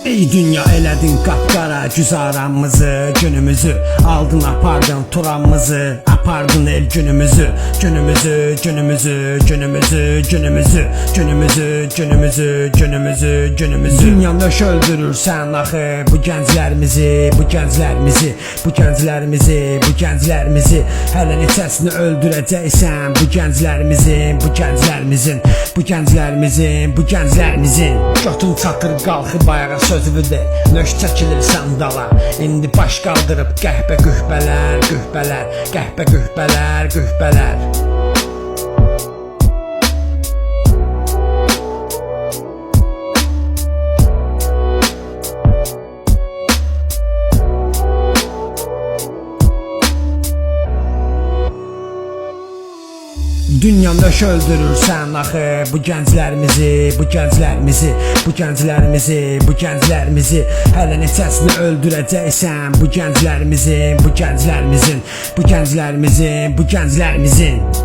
Ey dünya elədin qapqara güzaranımızı, günümüzü aldın apardın turanımızı, apardın el günümüzü, günümüzü, günümüzü, günümüzü, günümüzü, günümüzü, günümüzü, günümüzü, günümüzü. Dünyanı öldürürsən axı bu gənclərimizi, bu gənclərimizi, bu gənclərimizi, bu gənclərimizi. Hələ neçəsini öldürəcəksən bu gənclərimizin, bu gənclərimizin, bu gənclərimizin, bu gənclərimizin. Götün çatır qalxıb ayağa sözümü de, nöş çəkilir sandala. İndi baş qaldırıb qəhbə qühbələr, qühbələr, qəhbə qühbələr, qühbələr. Dünyanı öldürürsən axı bu gənclərimizi, bu gənclərimizi, bu gənclərimizi, bu gənclərimizi. Hələ neçəsini öldürəcəksən bu gənclərimizin, bu gənclərimizin, bu gənclərimizin, bu gənclərimizin.